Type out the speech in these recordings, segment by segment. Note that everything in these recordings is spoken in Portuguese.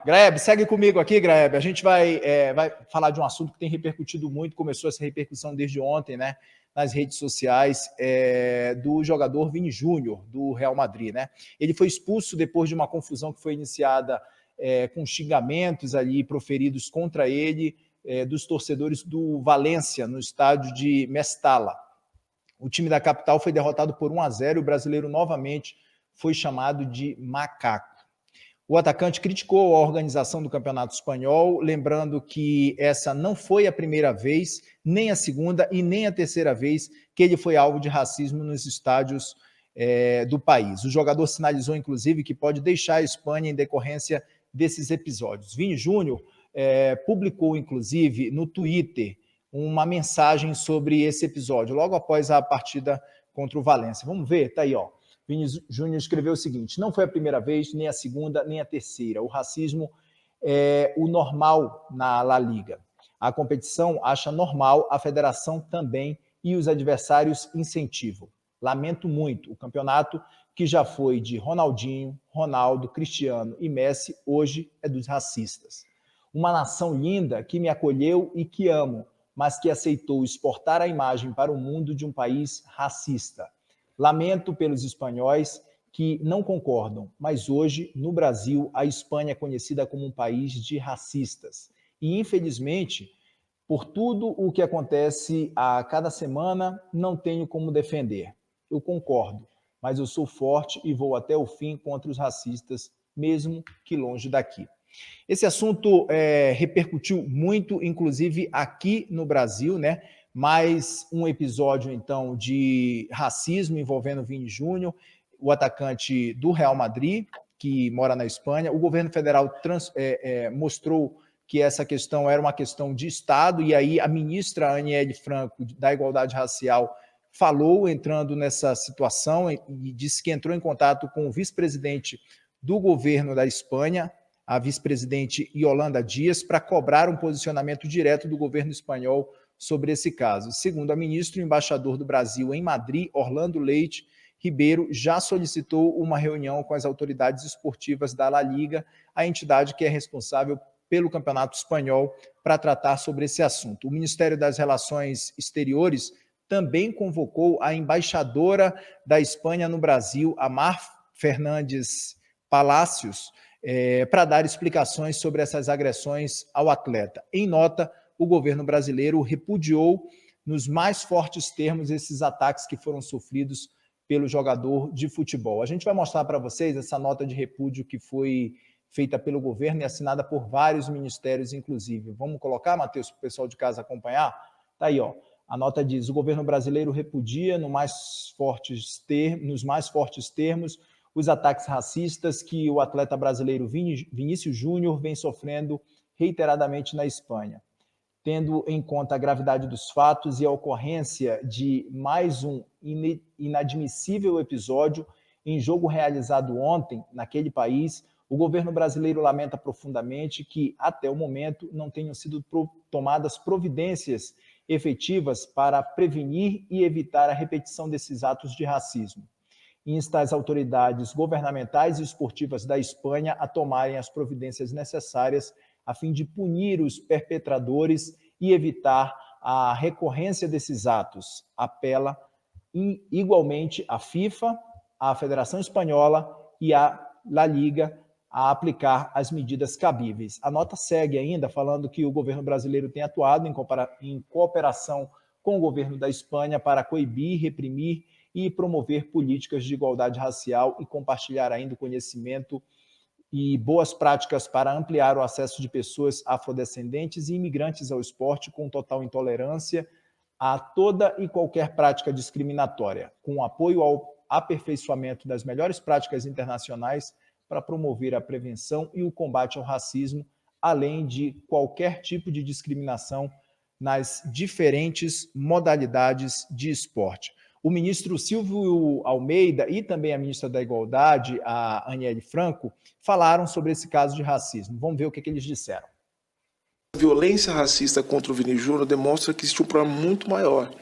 Graeb, segue comigo aqui, Graeb. A gente vai falar de um assunto que tem repercutido muito, começou essa repercussão desde ontem, né, nas redes sociais, do jogador Vini Júnior, do Real Madrid, né? Ele foi expulso depois de uma confusão que foi iniciada com xingamentos ali proferidos contra ele, dos torcedores do Valência, no estádio de Mestalla. O time da capital foi derrotado por 1-0 e o brasileiro novamente foi chamado de macaco. O atacante criticou a organização do Campeonato Espanhol, lembrando que essa não foi a primeira vez, nem a segunda e nem a terceira vez que ele foi alvo de racismo nos estádios do país. O jogador sinalizou, inclusive, que pode deixar a Espanha em decorrência desses episódios. Vini Júnior publicou, inclusive, no Twitter, uma mensagem sobre esse episódio, logo após a partida contra o Valência. Vamos ver? Tá aí, ó. Vini Júnior escreveu o seguinte: não foi a primeira vez, nem a segunda, nem a terceira. O racismo é o normal na La Liga. A competição acha normal, a federação também, e os adversários incentivam. Lamento muito. O campeonato, que já foi de Ronaldinho, Ronaldo, Cristiano e Messi, hoje é dos racistas. Uma nação linda que me acolheu e que amo, mas que aceitou exportar a imagem para o mundo de um país racista. Lamento pelos espanhóis que não concordam, mas hoje, no Brasil, a Espanha é conhecida como um país de racistas. E, infelizmente, por tudo o que acontece a cada semana, não tenho como defender. Eu concordo, mas eu sou forte e vou até o fim contra os racistas, mesmo que longe daqui. Esse assunto repercutiu muito, inclusive aqui no Brasil, né? Mais um episódio, então, de racismo envolvendo Vini Júnior, o atacante do Real Madrid, que mora na Espanha. O governo federal mostrou que essa questão era uma questão de Estado, e aí a ministra Aniele Franco, da Igualdade Racial, falou, entrando nessa situação, e disse que entrou em contato com o vice-presidente do governo da Espanha, a vice-presidente Yolanda Díaz, para cobrar um posicionamento direto do governo espanhol sobre esse caso. Segundo a ministra, o embaixador do Brasil em Madrid, Orlando Leite Ribeiro, já solicitou uma reunião com as autoridades esportivas da La Liga, a entidade que é responsável pelo Campeonato Espanhol, para tratar sobre esse assunto. O Ministério das Relações Exteriores também convocou a embaixadora da Espanha no Brasil, a Mar Fernandes Palacios, para dar explicações sobre essas agressões ao atleta. Em nota, o governo brasileiro repudiou nos mais fortes termos esses ataques que foram sofridos pelo jogador de futebol. A gente vai mostrar para vocês essa nota de repúdio que foi feita pelo governo e assinada por vários ministérios, inclusive. Vamos colocar, Matheus, para o pessoal de casa acompanhar? Tá aí, ó. A nota diz: o governo brasileiro repudia nos mais fortes termos os ataques racistas que o atleta brasileiro Vinícius Júnior vem sofrendo reiteradamente na Espanha. Tendo em conta a gravidade dos fatos e a ocorrência de mais um inadmissível episódio em jogo realizado ontem naquele país, o governo brasileiro lamenta profundamente que, até o momento, não tenham sido tomadas providências efetivas para prevenir e evitar a repetição desses atos de racismo. Insta as autoridades governamentais e esportivas da Espanha a tomarem as providências necessárias a fim de punir os perpetradores e evitar a recorrência desses atos. Apela igualmente à FIFA, à Federação Espanhola e à La Liga a aplicar as medidas cabíveis. A nota segue ainda falando que o governo brasileiro tem atuado em cooperação com o governo da Espanha para coibir, reprimir e promover políticas de igualdade racial e compartilhar ainda o conhecimento e boas práticas para ampliar o acesso de pessoas afrodescendentes e imigrantes ao esporte, com total intolerância a toda e qualquer prática discriminatória, com apoio ao aperfeiçoamento das melhores práticas internacionais para promover a prevenção e o combate ao racismo, além de qualquer tipo de discriminação nas diferentes modalidades de esporte. O ministro Silvio Almeida e também a ministra da Igualdade, a Aniele Franco, falaram sobre esse caso de racismo. Vamos ver o que eles disseram. A violência racista contra o Vini Júnior demonstra que existe um problema muito maior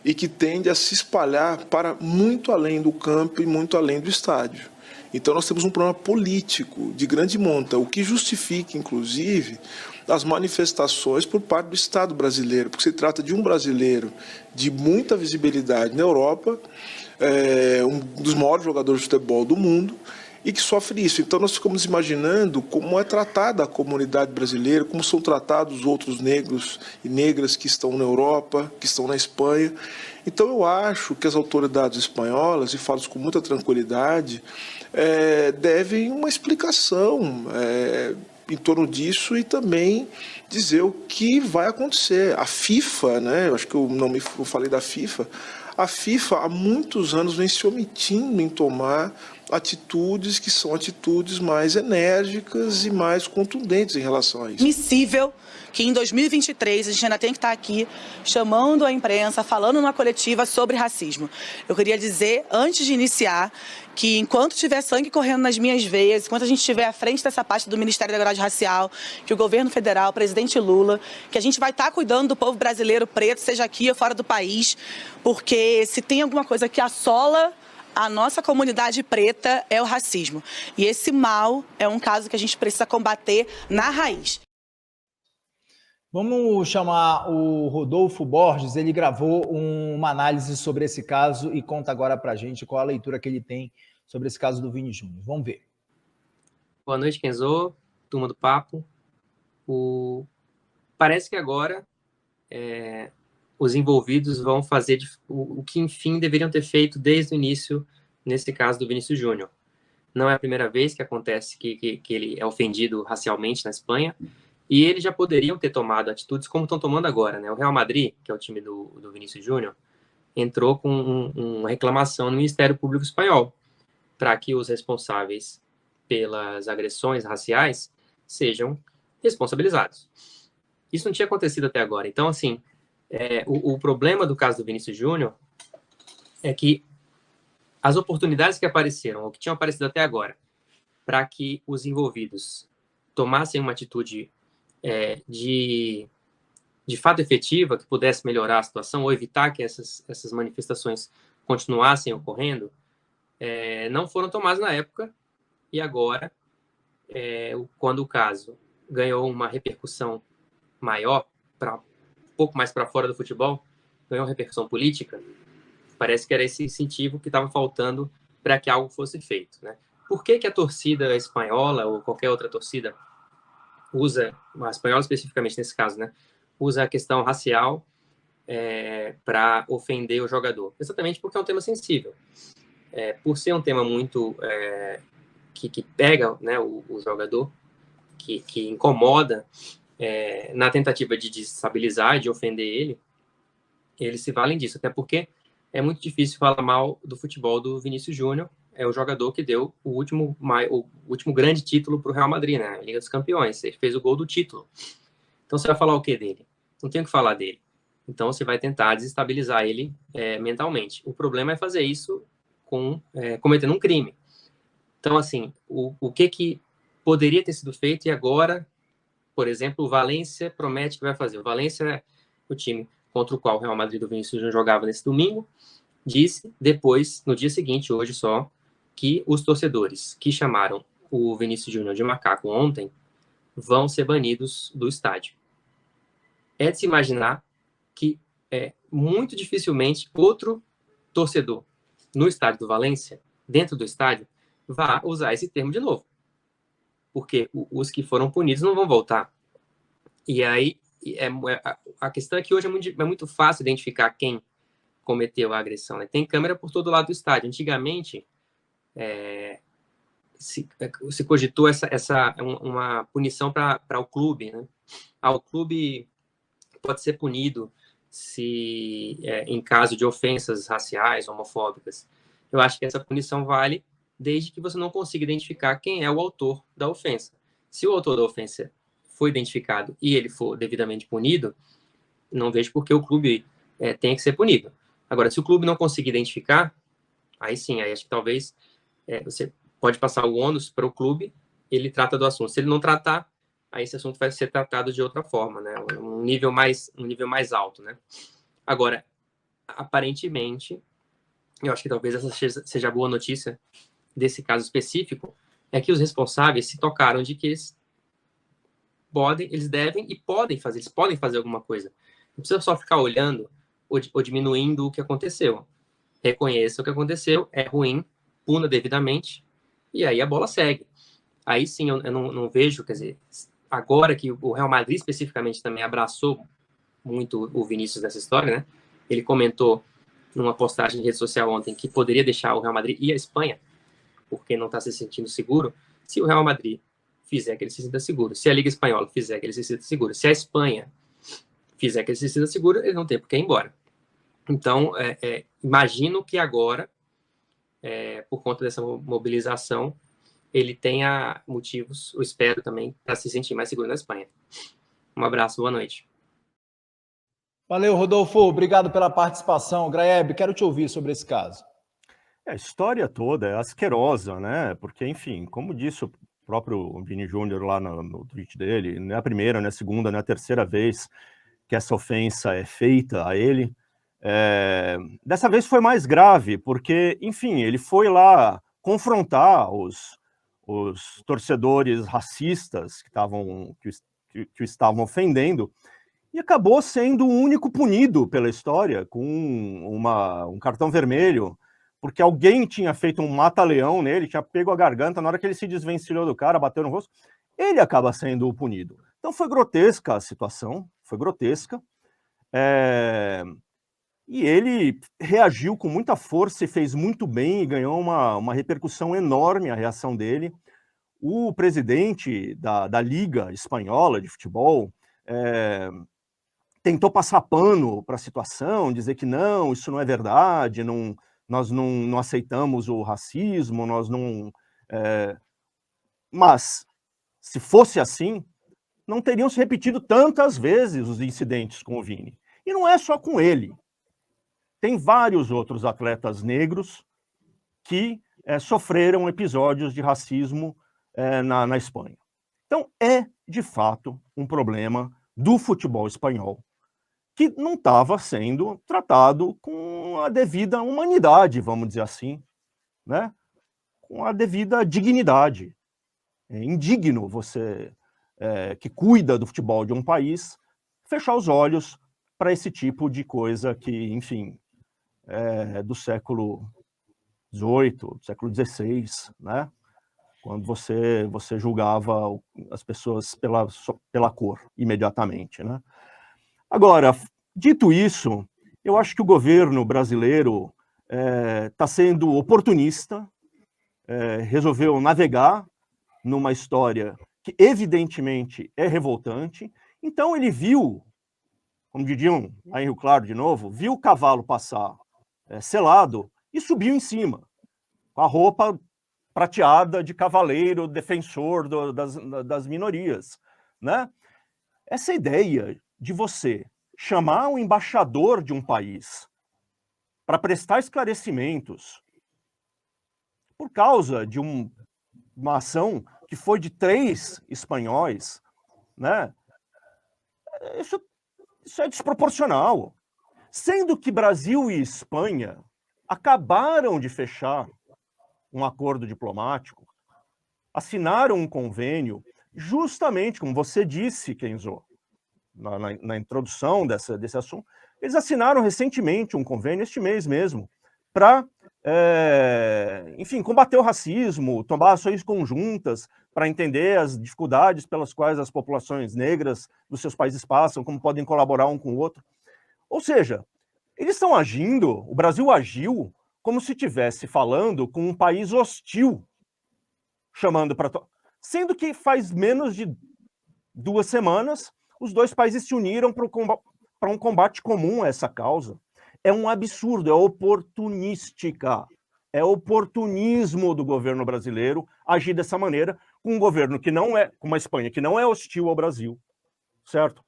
e que tende a se espalhar para muito além do campo e muito além do estádio. Então nós temos um problema político de grande monta, o que justifica, inclusive, as manifestações por parte do Estado brasileiro, porque se trata de um brasileiro de muita visibilidade na Europa, um dos maiores jogadores de futebol do mundo, e que sofre isso. Então nós ficamos imaginando como é tratada a comunidade brasileira, como são tratados os outros negros e negras que estão na Europa, que estão na Espanha. Então eu acho que as autoridades espanholas, e falo isso com muita tranquilidade, devem uma explicação em torno disso e também dizer o que vai acontecer. A FIFA, né, eu acho que eu falei da FIFA, a FIFA há muitos anos vem se omitindo em tomar atitudes que são atitudes mais enérgicas e mais contundentes em relação a isso. Admissível que em 2023 a gente ainda tem que estar aqui chamando a imprensa, falando numa coletiva sobre racismo. Eu queria dizer, antes de iniciar, que enquanto tiver sangue correndo nas minhas veias, enquanto a gente estiver à frente dessa parte do Ministério da Igualdade Racial, que o governo federal, o presidente Lula, que a gente vai estar cuidando do povo brasileiro preto, seja aqui ou fora do país, porque se tem alguma coisa que assola a nossa comunidade preta é o racismo. E esse mal é um caso que a gente precisa combater na raiz. Vamos chamar o Rodolfo Borges, ele gravou uma análise sobre esse caso e conta agora pra gente qual a leitura que ele tem sobre esse caso do Vini Júnior. Vamos ver. Boa noite, Kenzo, turma do Papo. Parece que agora os envolvidos vão fazer o que, enfim, deveriam ter feito desde o início, nesse caso do Vinícius Júnior. Não é a primeira vez que acontece que ele é ofendido racialmente na Espanha, e eles já poderiam ter tomado atitudes como estão tomando agora, né? O Real Madrid, que é o time do Vinícius Júnior, entrou com uma reclamação no Ministério Público Espanhol para que os responsáveis pelas agressões raciais sejam responsabilizados. Isso não tinha acontecido até agora. Então, assim, o problema do caso do Vinícius Júnior é que as oportunidades que apareceram, ou que tinham aparecido até agora, para que os envolvidos tomassem uma atitude de fato efetiva, que pudesse melhorar a situação ou evitar que essas manifestações continuassem ocorrendo, não foram tomadas na época, e agora, quando o caso ganhou uma repercussão maior, um pouco mais para fora do futebol, ganhou uma repercussão política, parece que era esse incentivo que estava faltando para que algo fosse feito, né? Por que a torcida espanhola, ou qualquer outra torcida, usa, a espanhola especificamente nesse caso, né, usa a questão racial para ofender o jogador? Exatamente porque é um tema sensível. Por ser um tema muito que pega, né, o jogador, que incomoda, na tentativa de desestabilizar, de ofender ele, eles se valem disso, até porque é muito difícil falar mal do futebol do Vinícius Júnior, é o jogador que deu o último grande título para o Real Madrid, né? A Liga dos Campeões. Ele fez o gol do título. Então você vai falar o que dele? Não tem o que falar dele. Então você vai tentar desestabilizar ele mentalmente. O problema é fazer isso cometendo um crime. Então, assim, o que poderia ter sido feito e agora, por exemplo, o Valência promete que vai fazer. O Valência é o time contra o qual o Real Madrid do Vinícius Júnior jogava nesse domingo, disse depois, no dia seguinte, hoje só, que os torcedores que chamaram o Vinícius Júnior de macaco ontem vão ser banidos do estádio. É de se imaginar que muito dificilmente outro torcedor no estádio do Valência, dentro do estádio, vá usar esse termo de novo. Porque os que foram punidos não vão voltar. E aí, a questão é que hoje é muito fácil identificar quem cometeu a agressão, né? Tem câmera por todo lado do estádio. Antigamente, se cogitou uma punição para o clube, né? O clube pode ser punido se em caso de ofensas raciais, homofóbicas. Eu acho que essa punição vale desde que você não consiga identificar quem é o autor da ofensa. Se o autor da ofensa foi identificado e ele for devidamente punido, não vejo por que o clube tenha que ser punido. Agora, se o clube não conseguir identificar, aí sim, aí acho que talvez você pode passar o ônus para o clube, ele trata do assunto. Se ele não tratar, aí esse assunto vai ser tratado de outra forma, né? Um nível mais alto, né? Agora, aparentemente, eu acho que talvez essa seja a boa notícia desse caso específico é que os responsáveis se tocaram de que eles devem e podem fazer, eles podem fazer alguma coisa. Não precisa só ficar olhando ou diminuindo o que aconteceu. Reconheça o que aconteceu, é ruim, puna devidamente, e aí a bola segue. Aí sim, eu não vejo, quer dizer, agora que o Real Madrid especificamente também abraçou muito o Vinícius nessa história, né? Ele comentou numa postagem de rede social ontem que poderia deixar o Real Madrid e a Espanha, porque não está se sentindo seguro. Se o Real Madrid fizer que ele se sinta seguro, se a Liga Espanhola fizer que ele se sinta seguro, se a Espanha fizer que ele se sinta seguro, ele não tem por que ir embora. Então, imagino que agora, por conta dessa mobilização, ele tenha motivos, eu espero também, para se sentir mais seguro na Espanha. Um abraço, boa noite. Valeu, Rodolfo. Obrigado pela participação. Graeb, quero te ouvir sobre esse caso. A história toda é asquerosa, né? Porque, enfim, como disse o próprio Vini Júnior lá no tweet dele, não é a primeira, não é a segunda, não é a terceira vez que essa ofensa é feita a ele. Dessa vez foi mais grave, porque, enfim, ele foi lá confrontar os torcedores racistas que o estavam ofendendo, e acabou sendo o único punido pela história, com um cartão vermelho, porque alguém tinha feito um mata-leão nele, tinha pego a garganta, na hora que ele se desvencilhou do cara, bateu no rosto, ele acaba sendo o punido. Então foi grotesca a situação, foi grotesca, e ele reagiu com muita força e fez muito bem, e ganhou uma repercussão enorme a reação dele. O presidente da Liga Espanhola de Futebol tentou passar pano para a situação, dizer que não, isso não é verdade, nós não aceitamos o racismo, nós não... Mas, se fosse assim, não teriam se repetido tantas vezes os incidentes com o Vini. E não é só com ele. Tem vários outros atletas negros que sofreram episódios de racismo na Espanha. Então, de fato, um problema do futebol espanhol, que não estava sendo tratado com a devida humanidade, vamos dizer assim, né? Com a devida dignidade. É indigno você, que cuida do futebol de um país, fechar os olhos para esse tipo de coisa que, enfim, do século XVIII, do século XVI, né? Quando você julgava as pessoas pela cor, imediatamente, né? Agora, dito isso, eu acho que o governo brasileiro está sendo oportunista, resolveu navegar numa história que evidentemente é revoltante, então ele viu, como diriam lá em Rio Claro de novo, viu o cavalo passar selado e subiu em cima, com a roupa prateada de cavaleiro, defensor das minorias, né? Essa ideia de você chamar o embaixador de um país para prestar esclarecimentos por causa de uma ação que foi de 3 espanhóis, né? Isso é desproporcional. Sendo que Brasil e Espanha acabaram de fechar um acordo diplomático, assinaram um convênio, justamente como você disse, Kenzo, na introdução desse assunto, eles assinaram recentemente um convênio, este mês mesmo, para, enfim, combater o racismo, tomar ações conjuntas para entender as dificuldades pelas quais as populações negras dos seus países passam, como podem colaborar um com o outro. Ou seja, eles estão agindo, o Brasil agiu como se estivesse falando com um país hostil, chamando para... Sendo que faz menos de 2 semanas, os 2 países se uniram para um combate comum a essa causa. É um absurdo, é oportunística. É oportunismo do governo brasileiro agir dessa maneira com um governo que não é, com uma Espanha que não é hostil ao Brasil, certo?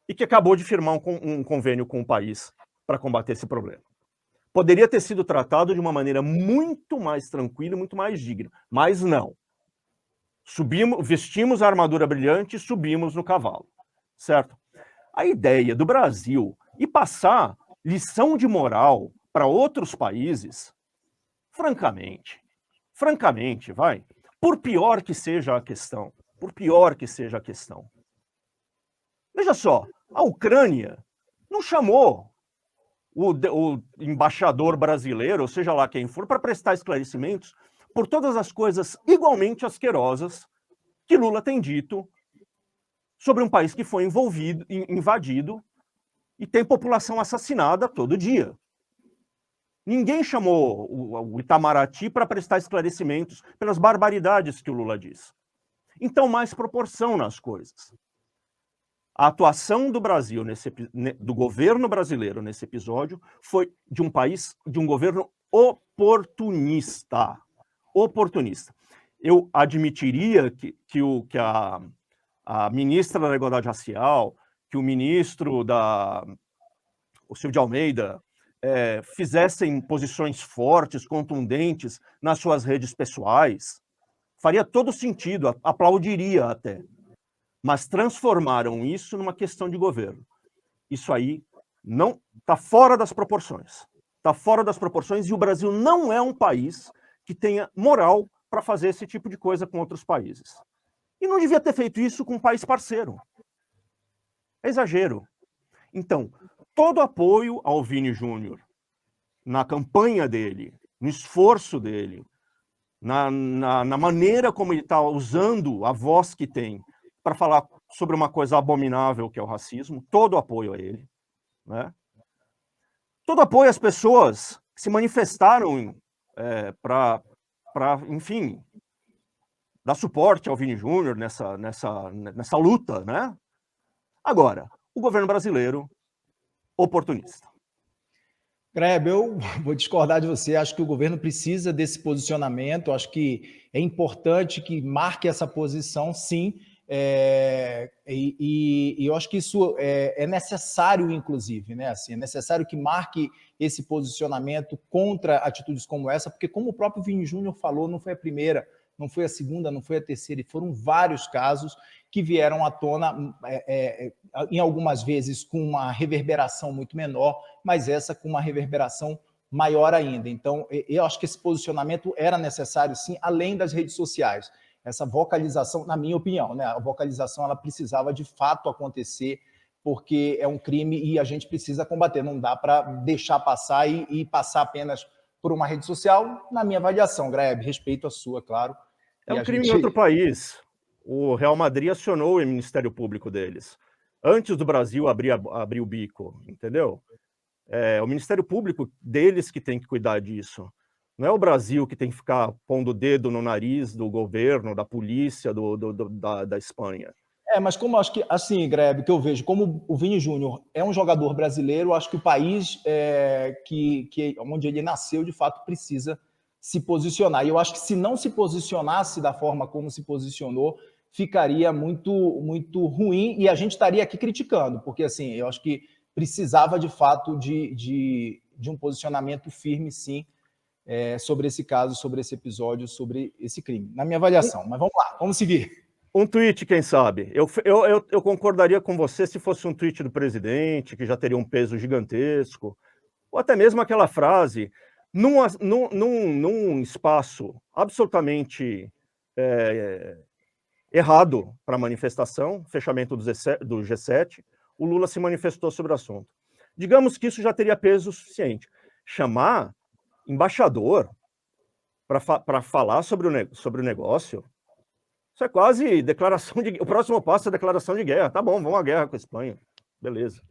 E que acabou de firmar um convênio com o país para combater esse problema. Poderia ter sido tratado de uma maneira muito mais tranquila e muito mais digna, mas não. Vestimos a armadura brilhante e subimos no cavalo, certo? A ideia do Brasil e passar lição de moral para outros países, francamente, francamente, por pior que seja a questão, veja só, a Ucrânia não chamou o embaixador brasileiro, ou seja lá quem for, para prestar esclarecimentos por todas as coisas igualmente asquerosas que Lula tem dito sobre um país que foi invadido e tem população assassinada todo dia. Ninguém chamou o Itamaraty para prestar esclarecimentos pelas barbaridades que o Lula diz. Então, mais proporção nas coisas. A atuação do Brasil, do governo brasileiro nesse episódio, foi de um governo oportunista. Eu admitiria que a ministra da Igualdade Racial, que o ministro o Silvio de Almeida, fizessem posições fortes, contundentes nas suas redes pessoais, faria todo sentido, aplaudiria até. Mas transformaram isso numa questão de governo. Isso aí não está fora das proporções. Está fora das proporções e o Brasil não é um país que tenha moral para fazer esse tipo de coisa com outros países. E não devia ter feito isso com um país parceiro. É exagero. Então, todo apoio ao Vini Júnior, na campanha dele, no esforço dele, na maneira como ele está usando a voz que tem para falar sobre uma coisa abominável que é o racismo, todo apoio a ele, né? Todo apoio às pessoas que se manifestaram para, enfim, dar suporte ao Vini Júnior nessa luta, né? Agora, o governo brasileiro, oportunista. Grebe, eu vou discordar de você. Acho que o governo precisa desse posicionamento. Acho que é importante que marque essa posição, sim. E eu acho que isso é necessário, inclusive, né? Assim, é necessário que marque esse posicionamento contra atitudes como essa, porque, como o próprio Vini Júnior falou, não foi a primeira, não foi a segunda, não foi a terceira, e foram vários casos que vieram à tona, em algumas vezes com uma reverberação muito menor, mas essa com uma reverberação maior ainda. Então, eu acho que esse posicionamento era necessário, sim, além das redes sociais. Essa vocalização, na minha opinião, né? A vocalização ela precisava de fato acontecer, porque é um crime e a gente precisa combater. Não dá para deixar passar e passar apenas por uma rede social, na minha avaliação, Grebe, respeito a sua, claro. É um crime em outro país. O Real Madrid acionou o Ministério Público deles. Antes do Brasil abrir o bico, entendeu? É o Ministério Público deles que tem que cuidar disso. Não é o Brasil que tem que ficar pondo o dedo no nariz do governo, da polícia, da Espanha. Mas como acho que, assim, Grebe, que eu vejo, como o Vini Júnior é um jogador brasileiro, acho que o país onde ele nasceu, de fato, precisa se posicionar. E eu acho que se não se posicionasse da forma como se posicionou, ficaria muito, muito ruim e a gente estaria aqui criticando, porque, assim, eu acho que precisava, de fato, de um posicionamento firme, sim, sobre esse caso, sobre esse episódio, sobre esse crime, na minha avaliação. Mas vamos lá, vamos seguir. Um tweet, quem sabe? Eu concordaria com você se fosse um tweet do presidente, que já teria um peso gigantesco, ou até mesmo aquela frase, num espaço absolutamente errado para a manifestação, fechamento do G7, o Lula se manifestou sobre o assunto. Digamos que isso já teria peso suficiente. Chamar embaixador para falar sobre o negócio, isso é quase declaração de... O próximo passo é declaração de guerra. Tá bom, vamos à guerra com a Espanha. Beleza.